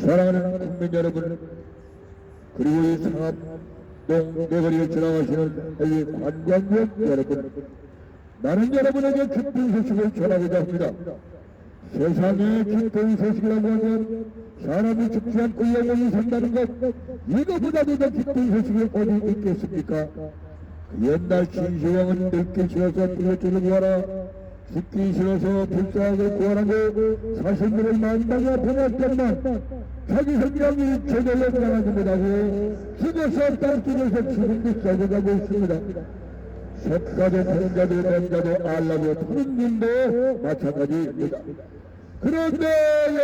사랑하는 국민 여러분, 그리고 이 상암동 내거리를 지나가시는 이 관광객 여러분, 나는 여러분에게 기쁜 소식을 전하고자 합니다. 세상에 기쁜 소식이라고 하면 사람이 죽지 않고 영원히 산다는 것, 이거보다도 더 기쁜 소식이 어디 있겠습니까? 그 옛날 진시황은 늙기 싫어서 부르짖는 구하라, 죽기 싫어서 불쌍하게 구하라고 사신들을 만나게 보냈건만 자기 생명이 제대로 나가지 못하고 죽어서 땅속에서 죽음도 썩어가고 있습니다. 석가도 공자도 맹자도 알라도 푸른님도 마찬가지입니다. 그런데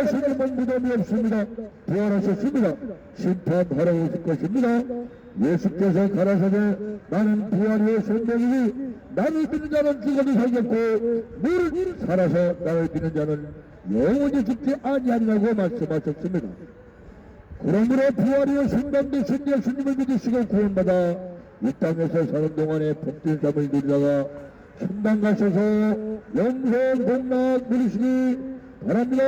예수님은 무덤이 없습니다. 부활하셨습니다. 심판하러 오실 것입니다. 예수께서 가라사대 나는 부활이요 생명이니 나를 믿는 자는 죽어도 살겠고 늘 살아서 나를 믿는 자는 영원히 죽지 아니하리라고 말씀하셨습니다. 그러므로 부활이요 생명 되신 예수님을 믿으시고 구원받아 이 땅에서 사는 동안에 복된 삶을 누리다가 천당 가셔서 영생 복락 누리시기 바랍니다.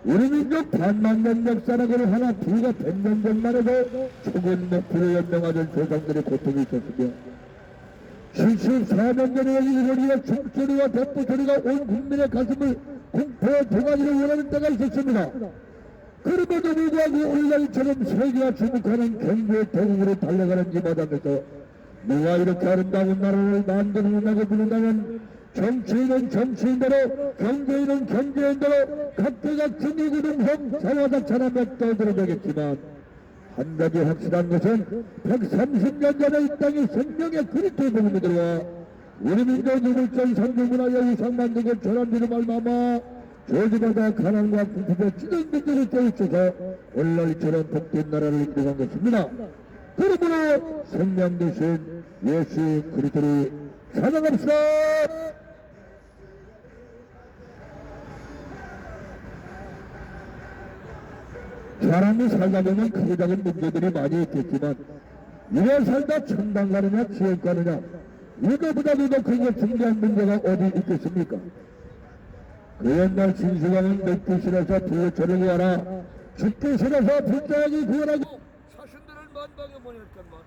우리 민족 반만년 역사라고는 하나 불과 100년 전만 해도 죽은 목표를 연명하던 조상들의 고통이 있었으며 74년 전에 이 소리와 총소리와 대포 소리가 온 국민의 가슴을 공포의 도가니를 원하는 때가 있었습니다. 그럼에도 불구하고 오늘날처럼 세계가 주목하는 경제의 대국으로 달려가는 이 마당에서 누가 이렇게 아름다운 나라를 만들어낸다고 부른다면 정치인은 정치인대로 경제인은 경제인대로 각계가 중위구동성 자화자찬하며 떠들어대겠지만 한 가지 확실한 것은 130년 전에 이 땅에 생명의 그리스도의 복음이 들어와 우리 민족 유물전 상징문화의 이상 만들고 전환되는 말마마 저주받아 가난과 궁핍에 찌든 민족을 깨우쳐서 오늘날 이처럼 복된 나라를 이끌어간 것입니다. 그러므로 생명 되신 예수 그리스도를 찬양합시다. 사람이 살다 보면 크고 작은 문제들이 많이 있겠지만 이래 살다 천당 가느냐 지옥 가느냐 이거보다도 더 크고 중요한 문제가 어디 있겠습니까? 그 옛날 진수강은 늙기 싫어서 부처를 구하라 죽기 싫어서 불쌍하게 구하라고 사신들을 만방에 보냈건만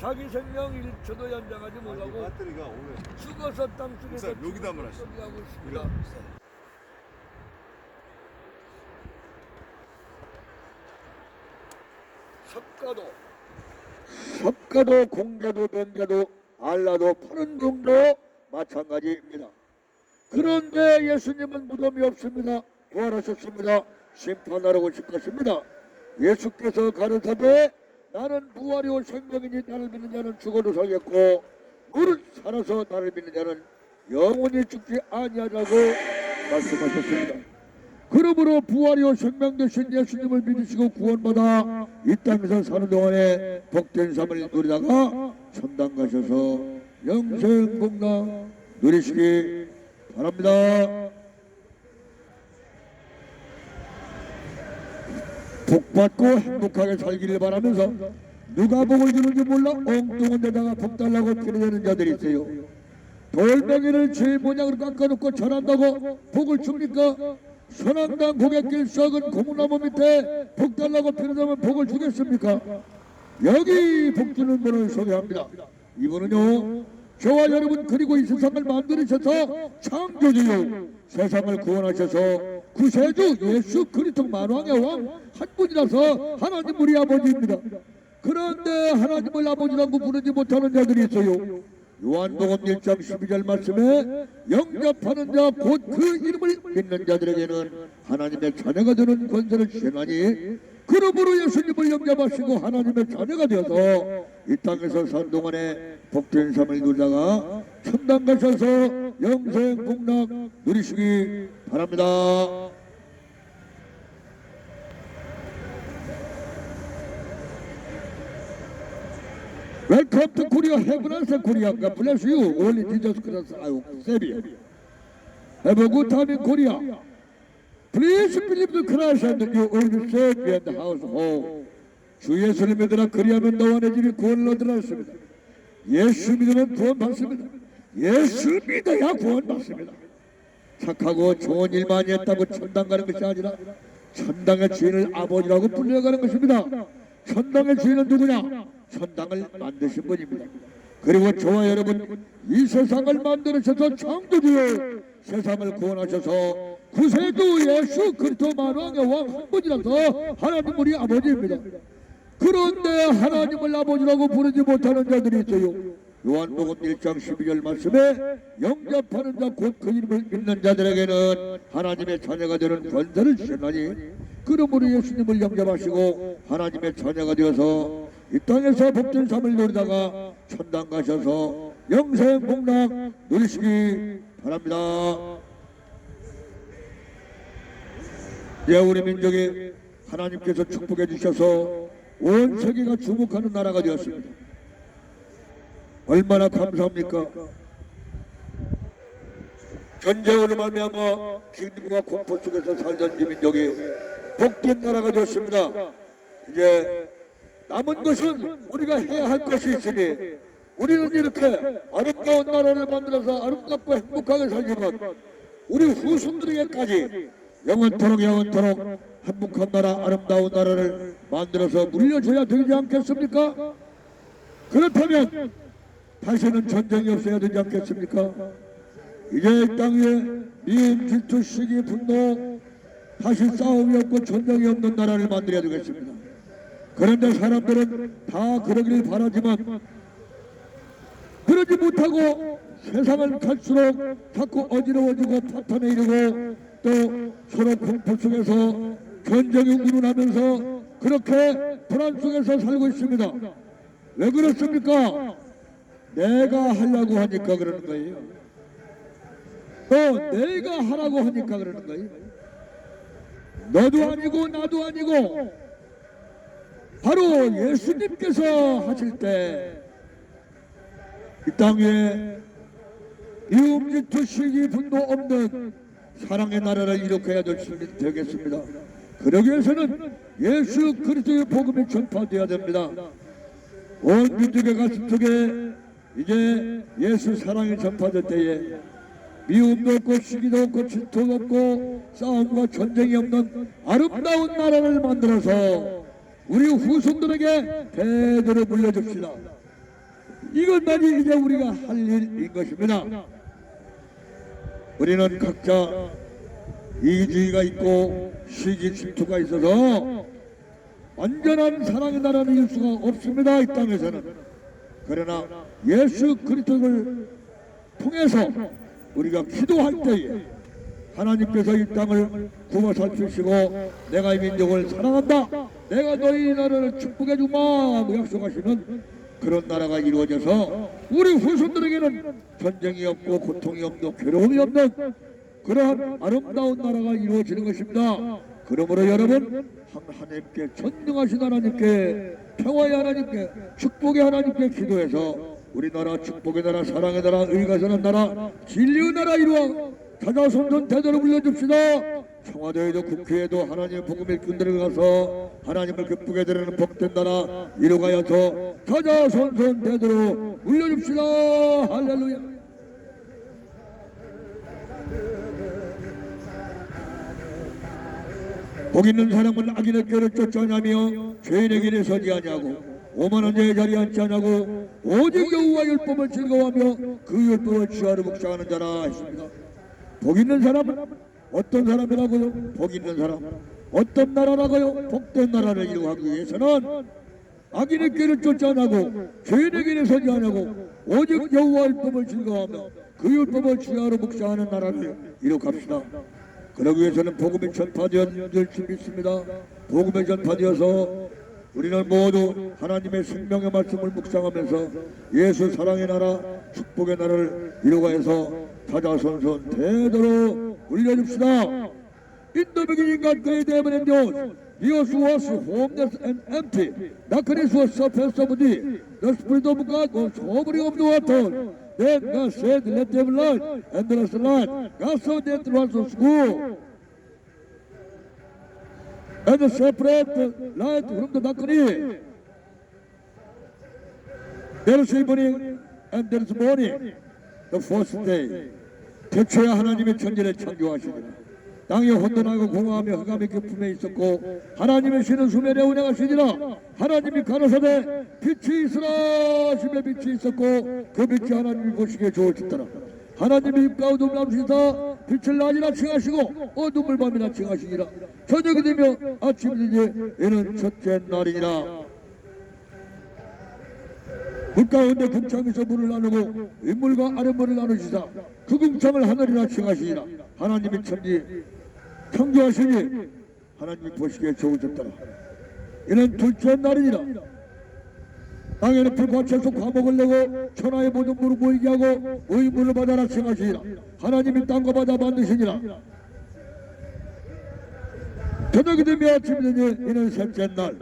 자기 생명 1초도 연장하지 못하고 배터리가 오래 죽어서 땅속에서 여기다 한번 하시죠. 하고 있습니다. 석가도 공자도 맹자도 알라도 푸른 종도 마찬가지입니다. 그런데 예수님은 무덤이 없습니다. 부활하셨습니다. 심판하러 오실 것입니다. 예수께서 가르쳐되 나는 부활이요 생명이니 나를 믿는 자는 죽어도 살겠고 늘 살아서 나를 믿는 자는 영원히 죽지 아니하라고 말씀하셨습니다. 그러므로 부활이요 생명 되신 예수님을 믿으시고 구원받아 이 땅에서 사는 동안에 복된 삶을 누리다가 천당 가셔서 영생 복락 누리시기 바랍니다. 복받고 행복하게 살기를 바라면서 누가 복을 주는지 몰라 엉뚱한 데다가 복 달라고 피르는 자들이 있어요. 돌멩이를 제일 모양으로 깎아놓고 전한다고 복을 줍니까? 선왕당 고갯길 썩은 고무나무 밑에 복 달라고 피르자면 복을 주겠습니까? 여기 복 주는 분을 소개합니다. 이분은요 저와 여러분 그리고 이 세상을 만들으셔서 창조주요 세상을 구원하셔서 구세주 예수 그리스도 만왕의 왕 한 분이라서 하나님 우리 아버지입니다. 그런데 하나님을 아버지라고 부르지 못하는 자들이 있어요. 요한복음 1장 12절 말씀에 영접하는 자 곧 그 이름을 믿는 자들에게는 하나님의 자녀가 되는 권세를 주시나니 그러므로 예수님을 영접하시고 하나님의 자녀가 되어서 이 땅에서 산 동안에 복된 삶을 누리다가 천당 가셔서 영생 복락 누리시기 바랍니다. Welcome to Korea. Heaven and Korea. God bless you. Only Jesus Christ, our Savior. Have a good time in Korea. Please believe the Christ and you will be saved in the household. 주 예수를 믿으라 그리하면 너와 내 집이 구원을 얻으라 했습니다. 예수 믿으면 구원 받습니다. 예수 믿어야 구원 받습니다. 착하고 좋은 일 많이 했다고 천당 가는 것이 아니라 천당의 주인을 아버지라고 불려가는 것입니다. 천당의 주인은 누구냐? 천당을 만드신 분입니다. 그리고 저와 여러분 이 세상을 만들으셔서 창조주요 세상을 구원하셔서 구세주 예수 그리스도 만왕의 왕 한 분이라서 하나님 우리 아버지입니다. 그런데 하나님을 아버지라고 부르지 못하는 자들이 있어요. 요한복음 1장 12절 말씀에 영접하는 자 곧 그 이름을 믿는 자들에게는 하나님의 자녀가 되는 권세를 주셨나니 그러므로 예수님을 영접하시고 하나님의 자녀가 되어서 이 땅에서 복된 삶을 누리다가 천당 가셔서 영생 복락 누리시기 바랍니다. 예, 우리 민족이 하나님께서 축복해 주셔서 온 세계가 주목하는 나라가 되었습니다. 얼마나 감사합니까? 전쟁으로 말미암아 기근과 공포 속에서 살던 이 민족이 복된 나라가 되었습니다. 이제 남은 것은 우리가 해야 할 것이 있으니 우리는 이렇게 아름다운 나라를 만들어서 아름답고 행복하게 살지만 우리 후손들에게까지 영원토록 행복한 나라 아름다운 나라를 만들어서 물려줘야 되지 않겠습니까? 그렇다면 다시는 전쟁이 없어야 되지 않겠습니까? 이제 이 땅에 미움, 질투, 시기, 분노 다시 싸움이 없고 전쟁이 없는 나라를 만들어야 되겠습니다. 그런데 사람들은 다 그러길 바라지만 그러지 못하고 세상을 갈수록 자꾸 어지러워지고 파탄에 이르고 또 서로 공포 속에서 전쟁이 일어나면서 그렇게 불안 속에서 살고 있습니다. 왜 그렇습니까? 내가 하려고 하니까 그러는 거예요. 또 내가 하라고 하니까 그러는 거예요. 너도 아니고 나도 아니고 바로 예수님께서 하실 때 이 땅에 미움, 질투, 시기, 분노 없는 사랑의 나라를 이룩해야 되겠습니다. 그러기 위해서는 예수 그리스도의 복음이 전파되어야 됩니다. 온 민족의 가슴 속에 이제 예수 사랑이 전파될 때에 미움도 없고 시기도 없고 질투도 없고 싸움과 전쟁이 없는 아름다운 나라를 만들어서 우리 후손들에게 대대로 물려줍시다. 이것만이 이제 우리가 할 일인 것입니다. 우리는 각자 이기주의가 있고 시기 질투가 있어서 완전한 사랑의 나라를 이룰 수가 없습니다. 이 땅에서는. 그러나 예수 그리스도를 통해서 우리가 기도할 때에 하나님께서 이 땅을 구워 살피시고 내가 이 민족을 사랑한다, 내가 너희 나라를 축복해 주마 약속하시는 그런 나라가 이루어져서 우리 후손들에게는 전쟁이 없고 고통이 없고 괴로움이 없는 그러한 아름다운 나라가 이루어지는 것입니다. 그러므로 여러분 하나님께 전능하신 하나님께 평화의 하나님께 축복의 하나님께 기도해서 우리나라 축복의 나라 사랑의 나라 의가 서는 나라 진리의 나라 이루어 자자손손 대대로 물려줍시다. 청와대에도 국회에도 하나님의 복음의 꾼들을 가서 하나님을 기쁘게 드리는 복된 나라 이루가여서 자자손손 대대로 물려줍시다. 할렐루야. 복 있는 사람은 악인의 꾀를 쫓아냐며 죄인의 길에 서지 아니하고 오만한 자의 자리에 앉지 아니하고 오직 여호와 율법을 즐거워하며 그 율법을 취하러 묵상하는 자라 했습니다. 복 있는 사람은 어떤 사람이라고요? 복 있는 사람. 어떤 나라라고요? 복된 나라를 이루기 위해서는 악인의 길을 쫓지 않고 죄인의 길에 서지 않고 오직 여호와 율법을 즐거워하며 그 율법을 취하러 묵상하는 나라를 이룩합시다. 그러기 위해서는 복음이 전파되어야 될 줄 믿습니다. 복음이 전파되어서 우리는 모두 하나님의 생명의 말씀을 묵상하면서 예수 사랑의 나라, 축복의 나라를 이루어가서 다자손손 대대로 올려줍시다. In the beginning God created heaven and earth. The earth was formless and empty. Darkness was surface of the deep. The Spirit of God was hovering over the water. Then God said, let there be light, and there was light. God saw that there was a school, and separate the light from the darkness. There is evening, and there is morning. The first day. 태초에 하나님의 천지를 창조하시니라. 땅이 혼돈하고 공허하며 흑암의 깊음에 있었고 하나님의 신은 수면에 운행하시니라. 하나님이 가라사대 빛이 있으라 하시며 빛이 있었고 그 빛이 하나님이 보시기에 좋으셨더라. 하나님이 입과 어둠을 남시사 빛을 낮이나 칭하시고 어둠을 밤이나 칭하시니라. 저녁이 되며 아침이 되니 이는 첫째 날이니라. 물 가운데 궁창에서 물을 나누고 윗물과 아랫물을 나누시사 그 궁창을 하늘이라 칭하시니라. 하나님이 천지 창조하시니 하나님이 보시기에 좋으셨더라. 이는 둘째 날이니라. 땅에는 불과 채소 과목을 내고 천하의 모든 물을 모이게 하고 모인 물을 받아라 칭하시니라. 하나님이 땅과 바다 만드시니라. 저녁이 되며 아침이 되니 이는 셋째 날.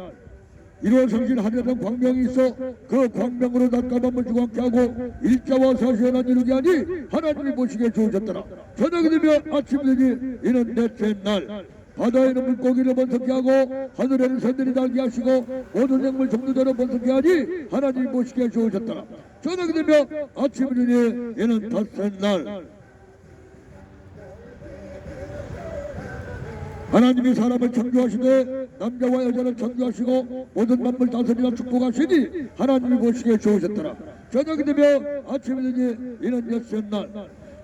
이루어 성신 하늘에는 광명이 있어 그 광명으로 낮과 밤을 주관케 하고 일자와 사시에는 이루게 하니 하나님이 보시기에 좋으셨더라. 저녁이 되면 아침이 되니 이는 넷째 날. 바다에는 물고기를 번성케 하고 하늘에는 새들이 날게 하시고 모든 생물 종류대로 번성케 하니 하나님이 보시기에 좋으셨더라. 저녁이 되면 아침이 되니 이는 닷새 날. 하나님이 사람을 창조하시되 남자와 여자를 창조하시고 모든 만물 다스리라 축복하시니 하나님이 보시기에 좋으셨더라. 저녁이 되며 아침이 되니 이는 엿새 날.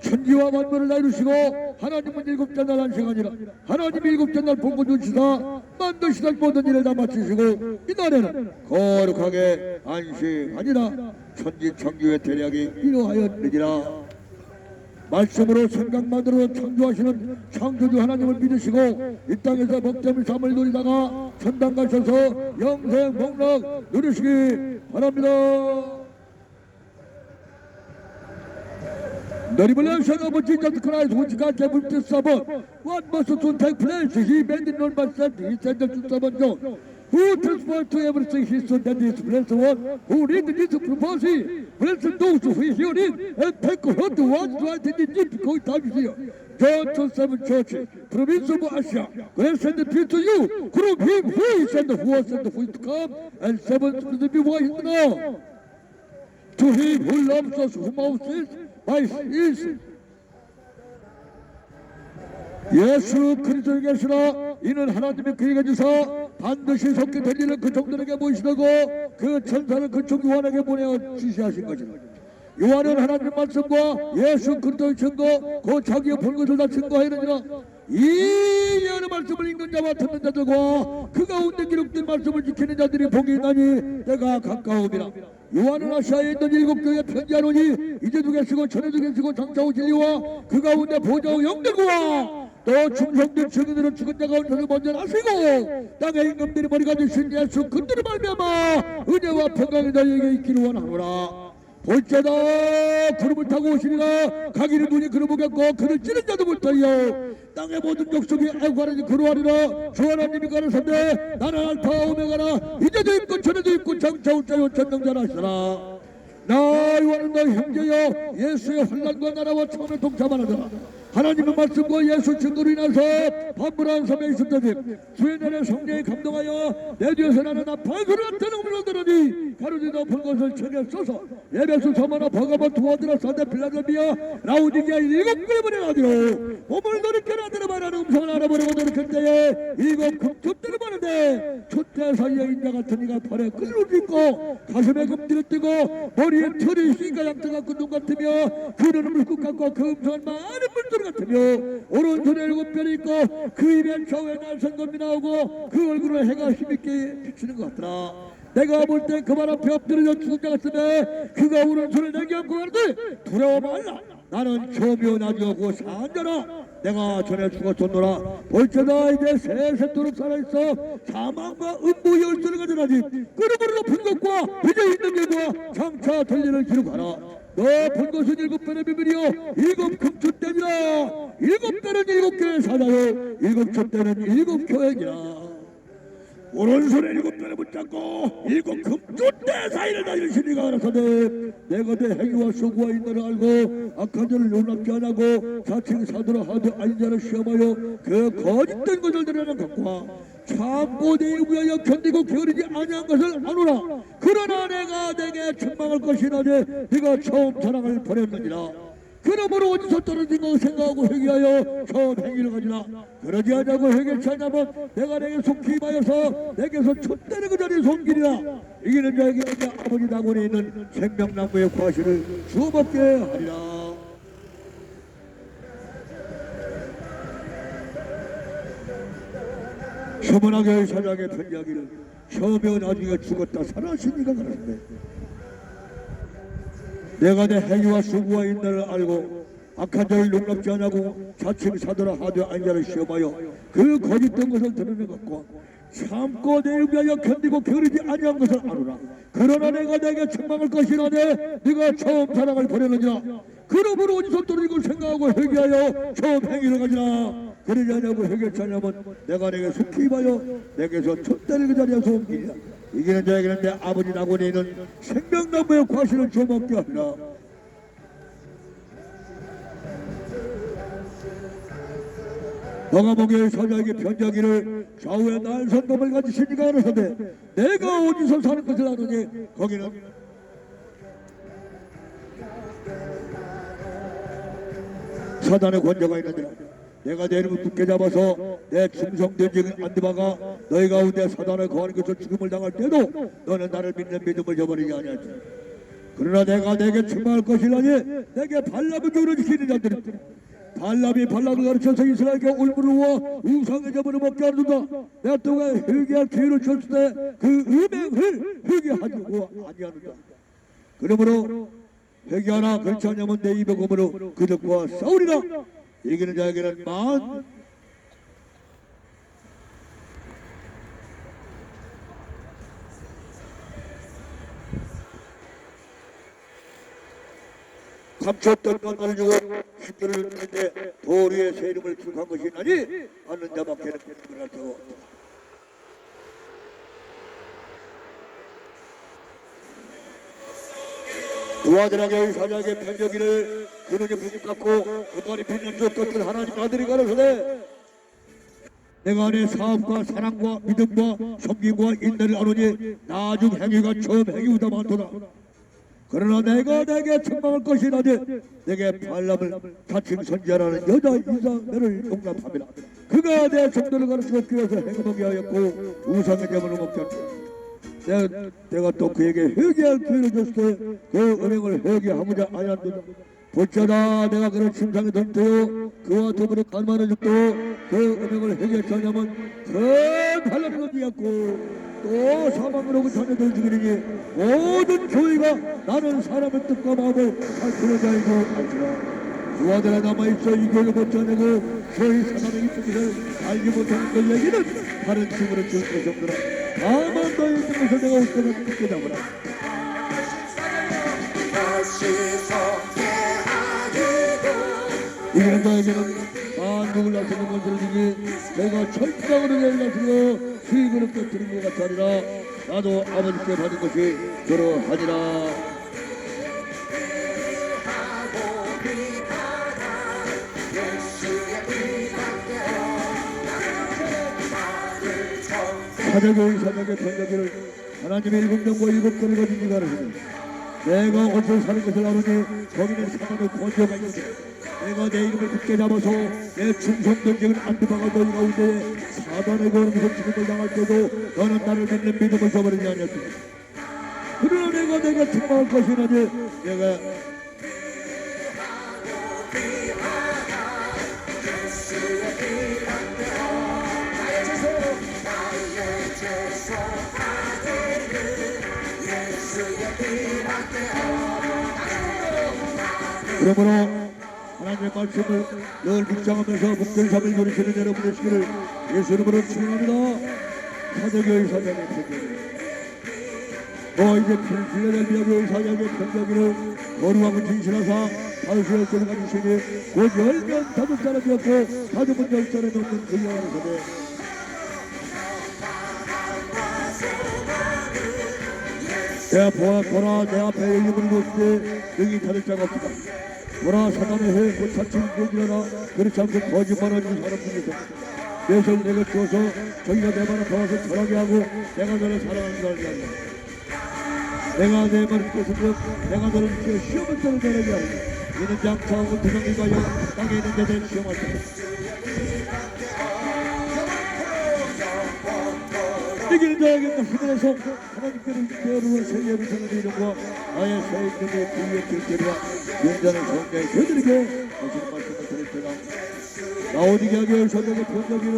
천지와 만물을 이루시고 하나님은 일곱째 날 안식하니라. 하나님이 일곱째 날 본고 주시사 만드시던 모든 일을 다 마치시고 이날에는 거룩하게 안식하니라. 천지 창조의 대략이 이러하였느니라. 말씀으로 생각만으로 창조하시는 창조주 하나님을 믿으시고 이 땅에서 복잡한 삶을 누리다가 천당 가셔서 영생 복락 누리시기 바랍니다. The revelation of Jesus Christ which God gave him to servant, what must soon take place? He made it known by Satan. He said to servant John, who transported to everything he saw that is blessed one, who read this prophecy, blessed those who hear it, and take heart to what's right in the deep, because time is here. John to seven churches, province of Asia, grace and peace to you, from him who is and who was and who is to come, and seven to the wise now. To him who loves us, whom our sins, by his 예수 그리스도에 계시라. 이는 하나님이 그에게 주사 반드시 속게 될 일을 그 종들에게 보이시고 그 천사를 그 종 요한에게 보내어 지시하신 것이라. 요한은 하나님의 말씀과 예수 그리스도의 증거 그 자기의 본 것을 다 증거하느니라. 이 예언의 말씀을 읽는 자와 듣는 자들과 그 가운데 기록된 말씀을 지키는 자들이 복이 있나니 때가 가까움이라. 요한은 아시아에 있는 일곱 교회에 편지하노니 이제도 계시고 전에도 계시고 장차오 진리와 그 가운데 보좌의 영들과 또 충성된 증인으로 죽은 자 가운데서 먼저 나시고 땅의 임금들이 머리가 되신 예수 그들을 말미암아 은혜와 평강이 너희에게 있기를 원하노라. 볼지어다 구름을 타고 오시리라. 가기는 눈이 그를 보겠고 그를 찌는 자도 못하여 땅의 모든 족속이 애고하니 그러하리라. 주 하나님이 가라사대 나는 알파 오메가라. 이제도 있고 전에도 있고 장차올 자요 전능자라 하시라. 나 요한은 너희 형제여 예수의 환난과 나라와 처음에 동참하느라. 하나님의 말씀과 예수 증거로 인해서 반불한 섬에 있을 때에 주의 날에 성령에 감동하여 내 뒤에서 나는 아파의 소리가 되는 음을 들으니 가로지 높은 곳을 천에 써서 예배수 서머나 버가모 두어드라 산데 필라델비아 라우디게아 일곱 그림을 가지로 몸을 돌이켜라 들어봐라는 음성을 알아보려고 노력할 때에 일곱 금쪽들을 보는데 촛대 사이에 인자 같은 이가 팔에 끌로 딛고 가슴에 금띠를 띠고 머리에 털이 흰가 양털 같고 눈 같으며 귀는 물국 같고 그 음성은 많은 물소리 같으며 오른손에 일곱 별이 있고 그 입에 좌우에 날선 검이 나오고 그 얼굴을 해가 힘있게 비추는 것 같더라. 내가 볼 때 그 말 앞에 엎드려 죽은 자 같으면 그가 오른손을 내게 안고 가는데 두려워 말라. 나는 초묘나지하고 산자라. 내가 전에 죽었었노라. 볼지다 이제 세세토록 살아있어 사망과 음부 열쇠를 가져라지. 끄르르 높은 것과 이제 있는 길과 장차 들리는 기록하라. 너 본 것은 일곱 배의 비밀이요 일곱 금축대니라. 일곱 배는 일곱 개의 사자요 일곱 촛대는 일곱 교회니라. 오른손에 일곱 배를 붙잡고 일곱 금축대 사이를 다니는 신이가 알아서되 내가 내 행위와 수고와 인내를 알고 악한 자를 용납지 않고 자칭 사도라 하되 아닌 자를 시험하여 그 거짓된 것을 드러내는 것과 참고 내 위하여 견디고 게으르지 아니한 것을 아노라. 그러나 내가 내게 책망할 것이라되 네가 처음 사랑을 버렸느니라. 그러므로 어디서 떨어진 거 생각하고 회개하여 처음 행위를 가지라. 그러지 않냐고 회개치 않냐면 내가 내게 속히 임하여서 내게서 촛대를 그 자리에 섬기리라. 이기는 자에게 내 아버지 낙원에 있는 생명나무의 과실을 주워 먹게 하리라. 서문학의 사장의 편지하기를 처음에 나중에 죽었다 살아신 이가 그러는데 내가 내 행위와 수고와 인내를 알고 악한 자를 용납지 않고 자칭 사도라 하되 아닌 자를 시험하여 그 거짓된 것을 드러낸 것과 참고 내 위하여 견디고 게으르지 아니한 것을 아노라. 그러나 내가 내게 책망할 것이라되 네가 처음 사랑을 버렸느니라. 그러므로 어디서 떨어지고 생각하고 회개하여 처음 행위를 가지라. 그러지 않냐고 회개치 않냐면 내가 내게 속히 임하여 내게서 촛대를 그 자리에서 옮기리라. 이기는 자에게는 내 아버지 낙원에 있는 생명나무의 과실을 줘먹게 하리라. 너가 보기에 사자에게 편지하기를 좌우에 날선 검을 가지신 이가 알아서되 내가 어디서 사는 것을 아느니 거기는 사단의 권자가 있느니라. 내가 내 이름을 굳게 잡아서 내 충성된 적인 안드바가 너희 가운데 사단을 거하는 것을 죽음을 당할 때도 너는 나를 믿는 믿음을 저버리지 아니하지. 그러나 내가 내게 책망할 것이라니 내게 발람을 교훈시키는 자들이 발람이 발람을 가르쳐서 이스라엘에게 울부르와 우상의 저물을 먹게 하는다. 내가 또한 회개할 기회를 줬을 때 그 음행을 회개하려고 아니하는다. 그러므로 회개하라. 그렇지 않으면 내 입의 검으로 그들과 싸우리라. 이기는 자에게는 만 감췄던 것만을 주고 힘들을 듣는데 도리의 새 이름을 기록한 것이 나니 않는 자밖에는 그럴 수가 없다. 두 아들에게 사자에게 편지하기를 그놈이 부집 같고 그동안에 빛난 것들 하나님 아들이 가로서되 내가 내 사업과 사랑과 믿음과 섬김과 인내를 아노니 나중 행위가 처음 행위보다 많도다. 그러나 내가 내게 책망할 것이라되 내게 발람을 자칭 선지자라는 여자 이사를 용납함이라. 그가 내 정도를 가르치고 교회에서 행하게 하였고 우상의 제물을 먹지 않고 내가 또 그에게 회개할 기회를 줬을 때 그 은행을 회개하고자 아니한다. 볼지어다 내가 그런 심상이 던져요 그와 더불어 간만을 죽도 그 은행을 회개하지 않으면 큰 반란을 지었고 또 사망으로 자녀들 죽이니 모든 교회가 나는 사람의 뜻과 마음을 살피는 자이고 알지라. 두 아들아 남아있어 이 교회를 못 자내고 저희 사람의 있는 것을 알지 못하는 그 얘기는 다른 친구를 줄 것이 없더라. 다만 너희 있는 것을 내가 올 때는 듣게 잡으라. 이기는 자에게는 만국을 나서는 것을 주기 내가 철저하게 내려가서 수익을 깨뜨린 것 같으리라. 나도 아버지께 받은 것이 그러하니라. 사자교회 사자에게 편지하기를 하나님의 일곱 명과 일곱 개를 가진 이가 하시니 내가 어디서 사는 것을 아노니 거기는 사람의 권세가 있으니 내가 내 이름을 굳게 잡아서 내 충성 경쟁을 안 들어가 너희 가운데 사단의 권세에서 죽음을 당할 때도 너는 나를 믿는 믿음을 저버리지 아니었으니 그러나 내가 책망할 것이라니 내가 그러므로 하나님의 말씀을 늘 묵상하면서 목전 삶을 누리시는 여러분 되시기를 예수 이름으로 축원합니다. 사도교회 사장의 편견 이제 필라델피아 교회 사장의 편견을 거룩하고 진실하사 다윗의 열쇠를 가지시니 곧 열면 다섯 사람이었고 다섯은 열 사람이 없는 그 영원의 세대 내가 보라 내 앞에 열림을 놓을 때 능히 찾을 자가 없다. 보라 사단의 해 곧 자칭 보기라나 그렇지 않고 거짓말하는 사람들이다. 내 손을 내가 주어서 저희가 내 말을 더워서 전하게 하고 내가 너를 사랑하는 줄 알게 하리라. 내가 내 말을 듣고서 내가 너를 지어 시험을 떠는 자라게 하리라. 이는 장차하고 두성이가여 땅에 있는 자들 시험할 때다. 이기는 자에게는 하늘에서 하나님께는 깨어르는 세계를 전하는 이름과 나의 세임들의 주위에 길게리와 연자는 성경에 그들에게 하시는 말씀을 드릴때다. 라오디게아교회 사장의 편자기는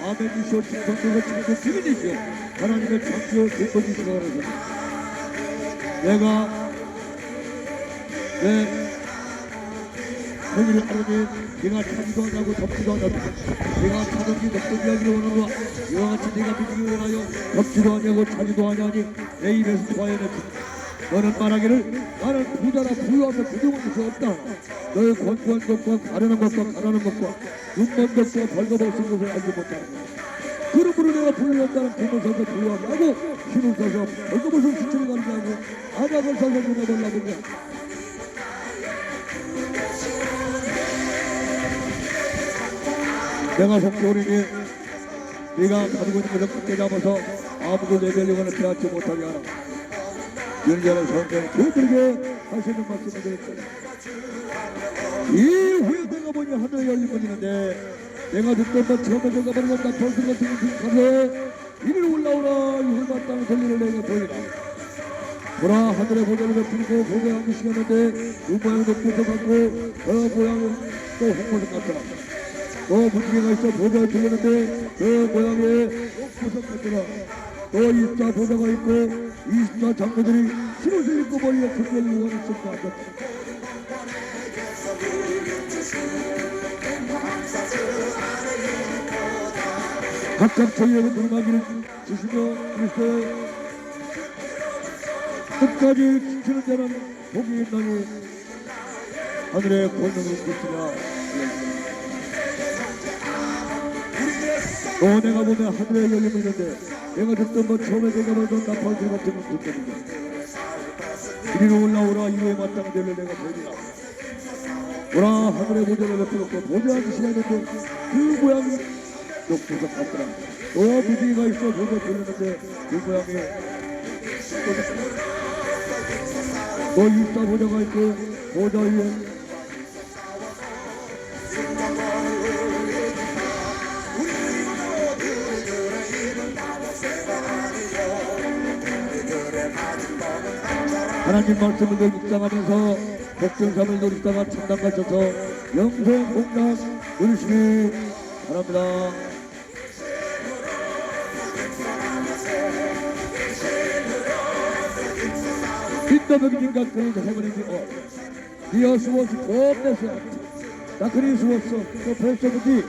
아멘이시오 충성되고 주님의 주인이시오 하나님의 창조의 기뻐지시고 하소서. 내가 내 생일을 하루니 네가 차지도 하냐고 덮지도 하냐고 네가 차든지 덮든지 하기를 원하노라. 이와 같이 네가 믿기를 원하여 덮지도 하냐고 차지도 하냐니 내 입에서 좋아해냈다. 너는 말하기를 나는 부자라 부유하며 부정한 것이 없다. 너의 권고한 것과 가려는 것과 가라는 것과 눈먼 것과 벌거벗은 것을 알지 못하는 것. 그러므로 내가 부유한다는 품을 사서 부유하고 힘을 써서 벌거벗은 수치를 가리게 하고 안약을 사서 눈에 몰라보게 내가 속죄오리니 네가 가지고 있는 것을 굳게 잡아서 아무도 내 멸류관을 빼앗지 못하게 하라. 연자는 성경에 그들에게 하시는 말씀을 드렸다. 이후에 내가 보니 하늘에 열린 문이 있는데 내가 듣던 것 처음에 내가 보는 것 나쁜 것 같은 빈칸에 이리로 올라오라. 이 훌만 땅 권리를 내게 보이라. 보라 하늘의 보좌를 베풀고 보게 한 것이었는데 그 모양은 높고서 같고 그 모양은 또 홍보석 같더라. 또 무지개가 있어 보좌에 들렸는데 그 모양의 옥구석 같더라. 또 24 보좌가 있고 24 장로들이 실옷을 입고 머리에 금별 유관을 쓰고 앉았다. 각각 저희에게 누르마기를 주시며 그리스도의 끝까지 지키는 자는 복이 있나니 하늘의 권능을 믿으라. 또 내가 보면 하늘에 열림이 있는데 내가 듣던 것 처음에 내가 보던 나팔들 같은 것 듣는데 이리로 올라오라. 이후에 마땅한 데를 내가 보리라. 보라 하늘의 보좌를 베풀었고 보좌 앉으시라 했는데 그 모양이 녹보석 같더라. 또 무지개가 있어 보좌 들렸는데 그 모양이 또 24 보좌가 있고 보좌 위에 하나님 말씀을 늘 묵상하면서 복전삼을 누리다가 천당 가셔서 영생 복락 누리시기 바랍니다. In the beginning God created heaven and the earth. The earth was formless and darkness was the face of the deep.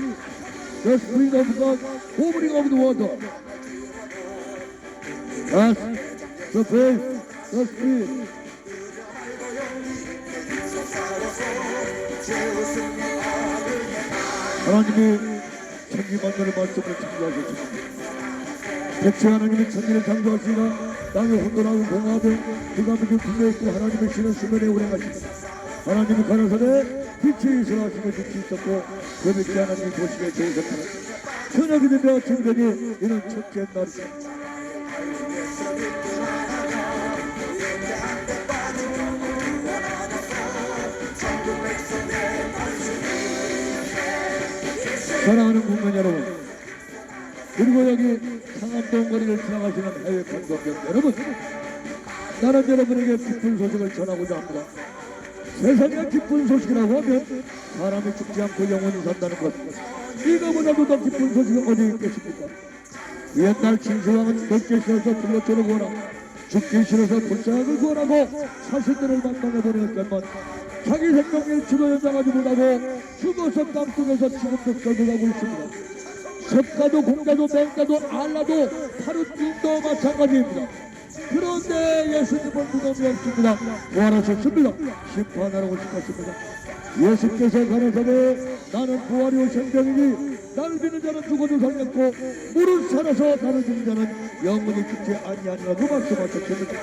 The Spirit of God hovering over the water. As the face, the Spirit. 하나님이 천지 만물의 말씀을 창조하셨습니다. 대체 하나님이 천지를 창조하시나 땅에 혼돈하고 공하고 그가 믿을 품에 있고 하나님의 신은 수면에 운행하십니다. 하나님이 가나산에 빛이 있으라 하시며 빛이 있었고 그 빛이 하나님이 보시기에 좋으셨다. 저녁이 되며 정되니 이는 첫째 날이다. 사랑하는 국민 여러분, 그리고 여기 상암동 거리를 지나가시는 해외 관광객 여러분, 나는 여러분에게 기쁜 소식을 전하고자 합니다. 세상에 기쁜 소식이라고 하면 사람이 죽지 않고 영원히 산다는 것, 이거보다도 더 기쁜 소식이 어디 있겠습니까? 옛날 진수왕은 늙기 싫어서 둘러쳐를 구하라, 죽기 싫어서 불쌍을 구하라고 사신들을 만나게 보냈건만 자기 생명을 지도연장하지 못하고 죽어서 땅속에서 지금도 썩어가고 있습니다. 석가도 공자도 맹자도 알라도 파루팀도 마찬가지입니다. 그런데 예수님은 무덤이 없습니다. 부활하셨습니다. 심판하라고 싶었습니다. 예수께서 가라사대 나는 부활이요 생명이니 나를 믿는 자는 죽어도 살겠고 무릇 살아서 나를 믿는 자는 영원히 죽지 아니하리라고 말씀하셨습니다.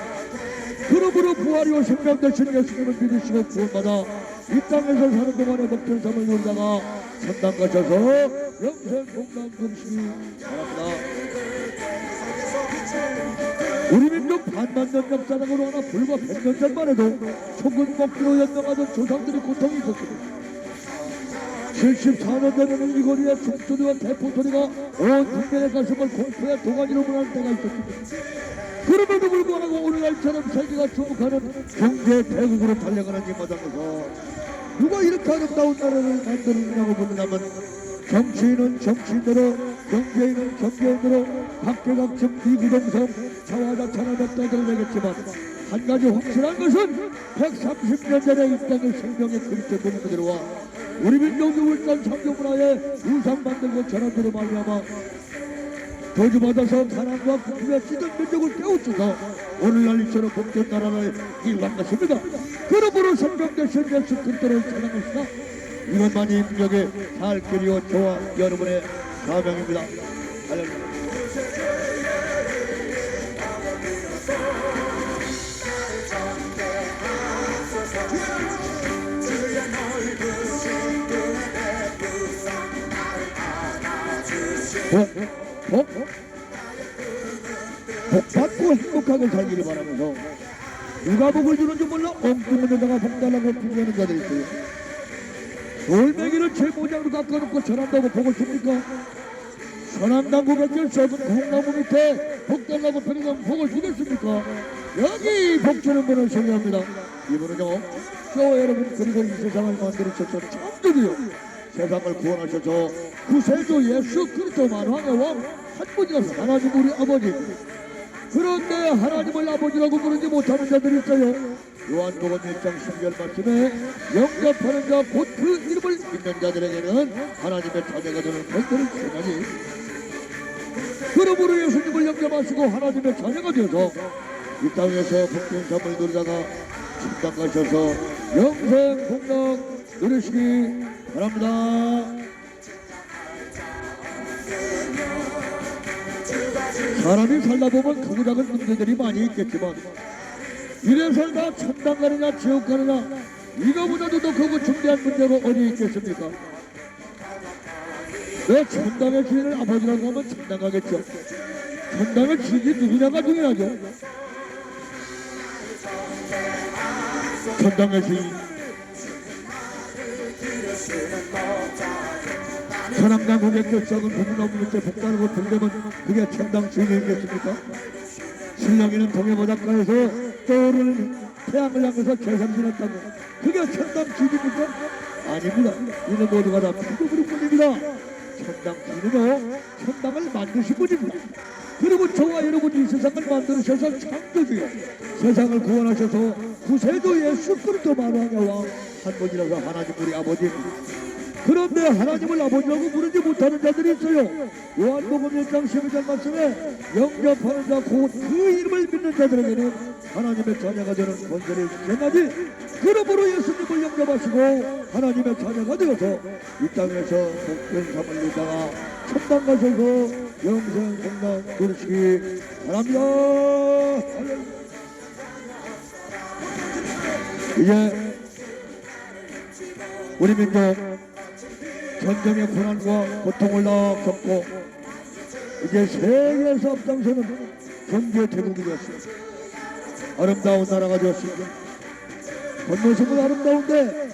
그러므로 부활이요 생명 되신 예수님을 믿으시고 구원받아 이 땅에서 사는 동안에 먹던 삶을 누리다가 천당 가셔서 영생 공당 금식이 바랍니다. 우리 민족 반만년 역사적으로 하나 불과 100년 전만 해도 초근 먹기로 연명하던 조상들의 고통이 있었습니다. 74년 전에는 이 거리에 총소리와 대포소리가 온 국민의 가슴을 공포의 도가니로 문할 때가 있었습니다. 그럼에도 불구하고 오늘날처럼 세계가 주목하는 경제 대국으로 달려가는 이 마당에서 누가 이렇게 아름다운 나라를 만들었냐고 묻는다면 정치인은 정치인으로, 경제인은 경제인으로 각계각층 비구동성 자화자찬한 역사들을 내겠지만 한 가지 확실한 것은 130년 전에 이 땅의 생명의 그리스도 그대로와 우리 민족의 울산 창조문화의 우상 만들고 전환으로 말미암아 저주받아서 가난과 궁핍에 찌든 민족을 깨우쳐서 오늘날 이처럼 복된 나라를 이루한 것입니다. 그러므로 생명 대신 예수 그리스도를 찬양합시다. 이것만이 민족의 살 길이요 저와 여러분의 사명입니다. 할렐루야. 복 받고 행복하게 살기를 바라면서 누가 복을 주는지 몰라 엉뚱한 데다가 복 달라고 비교하는 자들이 있어요. 돌멩이를 제 모양으로 깎아놓고 전한다고 복을 줍니까? 선암나무 곁을 썩은 콩나무 밑에 복 달라고 편의점 복을 주겠습니까? 여기 복 주는 분을 소개합니다. 이분은요, 저 여러분 그리고 이 세상을 만들으셔서 창조주요 세상을 구원하셔서 구세주 예수 그리스도 만왕의 왕 한분이라서 하나님 우리 아버지. 그런데 하나님을 아버지라고 부르지 못하는 자들이 있어요. 요한복음 1장 10절 말씀에 영접하는 자 곧 그 이름을 믿는 자들에게는 하나님의 자녀가 되는 권세를 주나니, 그러므로 예수님을 영접하시고 하나님의 자녀가 되어서 이 땅에서 복된 삶을 누리다가 천당 가셔서 영생 복락 누리시기 바랍니다. 사람이 살다 보면 크고 작은 문제들이 많이 있겠지만 이래 살다 천당 가느냐 지옥 가느냐 이거보다도 더 크고 중대한 문제가 어디 있겠습니까? 왜 천당의 주인을 아버지라고 하면 천당 가겠죠. 천당의 주인이 누구냐가 중요하죠. 천당의 주인 천왕당 고객들 썩은 부분없는 밑에 복다르고 등대면 그게 천당 주인이겠습니까? 신랑이는 동해바닷가에서 떠오르는 태양을 향해서 제상 지냈다고 그게 천당 주인입니까? 아닙니다. 이는 모두가 다 피조물일 뿐입니다. 천당 주인은요, 천당을 만드신 분입니다. 그리고 저와 여러분이 이 세상을 만드셔서 창조주요 세상을 구원하셔서 구세주 예수 그리스도 만왕의 왕 한 분이라서 하나님 우리 아버지입니다. 그런데 하나님을 아버지라고 부르지 못하는 자들이 있어요. 요한복음 1장 12절 말씀에 영접하는 자 곧 그 이름을 믿는 자들에게는 하나님의 자녀가 되는 권세를 주셨나니, 그러므로 예수님을 영접하시고 하나님의 자녀가 되어서 이 땅에서 복된 삶을 누리다가 천당 가셔서 영생 공당 누리시기 바랍니다. 이제 우리 민족 전쟁의 고난과 고통을 다 겪고 이제 세계에서 앞장서는 경제 대국이 되었습니다. 아름다운 나라가 되었습니다. 겉모습은 아름다운데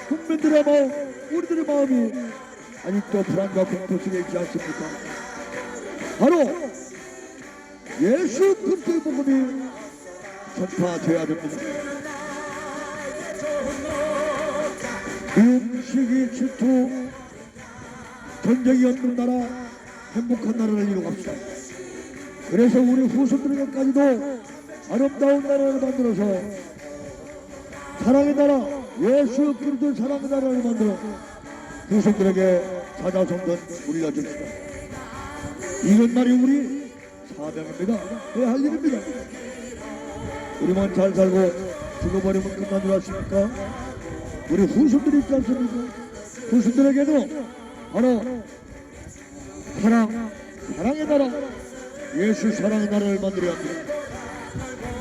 국민들의 마음, 우리들의 마음이 아직도 불안과 공포 속에 있지 않습니까? 바로 예수 그리스도의 복음이 전파되어야 됩니다. 미움, 시기, 질투, 전쟁이 없는 나라, 행복한 나라를 이루갑시다. 그래서 우리 후손들에게까지도 아름다운 나라를 만들어서 사랑의 나라, 예수 그리스도 사랑의 나라를 만들어 후손들에게 사자성전 우리가 줍시다. 이것만이 우리 사명입니다. 해야 할 일입니다. 우리만 잘 살고 죽어버리면 끝난 줄 아십니까? 우리 후손들이 있지 않습니까? 후손들에게도 바로 사랑의 나라, 예수 사랑의 나라를 만들어야 합니다.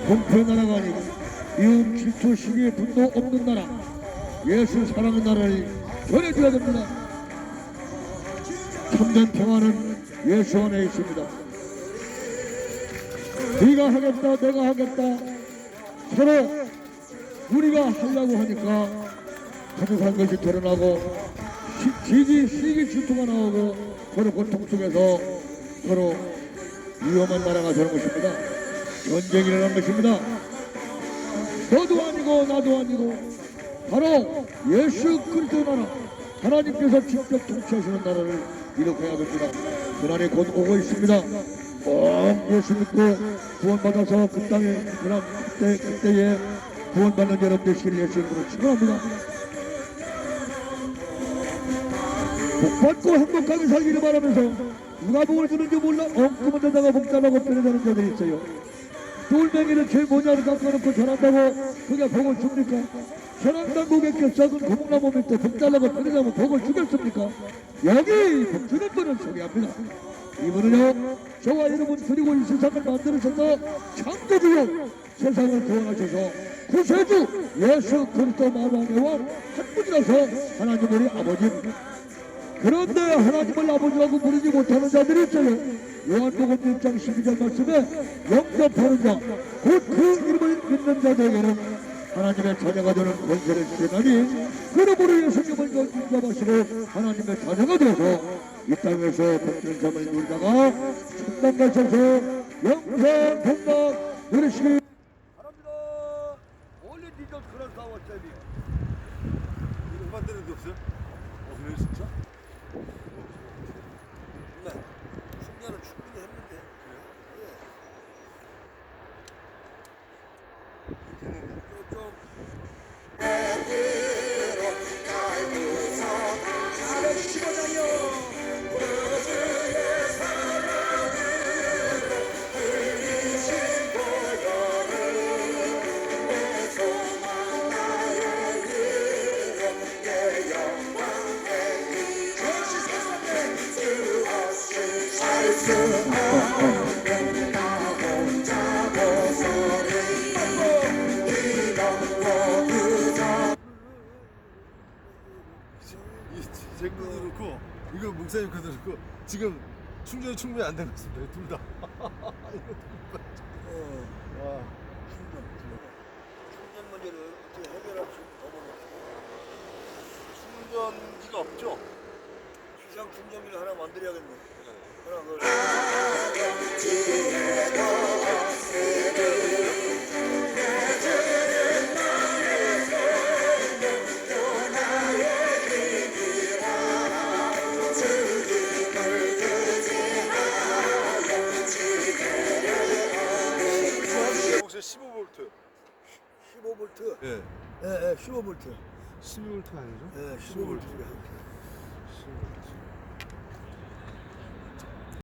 공포의 나라가 아니고 미움, 질투, 시기, 분노 없는 나라, 예수 사랑의 나라를 전해줘야 됩니다. 참된 평화는 예수 안에 있습니다. 네가 하겠다, 내가 하겠다, 서로 우리가 하려고 하니까 부족한 것이 드러나고 시기, 질투가 나오고 서로 고통 속에서 서로 위험한 나라가 되는 것입니다. 전쟁이 일어난 것입니다. 너도 아니고 나도 아니고 바로 예수 그리스도 나라, 하나님께서 직접 통치하시는 나라를 이룩해야 됩니다. 그날이 곧 오고 있습니다. 꼭 예수 믿고 구원받아서 그 땅에 그때에 구원받는 여러분 되시기를 예수 이름으로 축원합니다. 복받고 행복하게 살기를 바라면서 누가 복을 주는지 몰라 엉큼한 데다가 복잡하고 편애하는 자들이 있어요. 돌멩이를 제일 모냐를 깎아놓고 전한다고 그게 복을 줍니까? 전한당 고객께 썩은 고목나무 밑에 복달라고 편애하면 복을 주겠습니까? 여기 복 주는 분을 소개합니다. 이분은요, 저와 여러분 그리고 이 세상을 만들으셔서 창조주요 세상을 구원하셔서 구세주 예수 그리스도 만왕의 왕 한 분이라서 하나님 우리 아버지입니다. 그런데 하나님을 아버지라고 부르지 못하는 자들이 있어요. 요한복음 1장 12절 말씀에 영접하는 자, 곧 그 이름을 믿는 자들에게는 하나님의 자녀가 되는 권세를 주시나니 그러므로 예수님을 영접하시고 하나님의 자녀가 되어서 이 땅에서 복된 삶을 누리다가 천당 가셔서 영생 복락 누리시기 바랍니다. Only Jesus Christ our Savior. 음반 되는 데 없어요? 그래요 진짜? 네. 충전을 충분히 했는데. 좀 제 것도 그렇고 이거 목사님 것도 그렇고 지금 충전이 충분히 안 된 것 같습니다. 둘 다. 와. 충전 문제를 어떻게 해결할 수 있는 방법이 충전기가 없죠? 기상 충전기를 하나 만들어야겠네. 하나 그걸. 혹시 15V? 15V. 예. 예, 15V. 12V 아니죠? 예, 15V. 15V.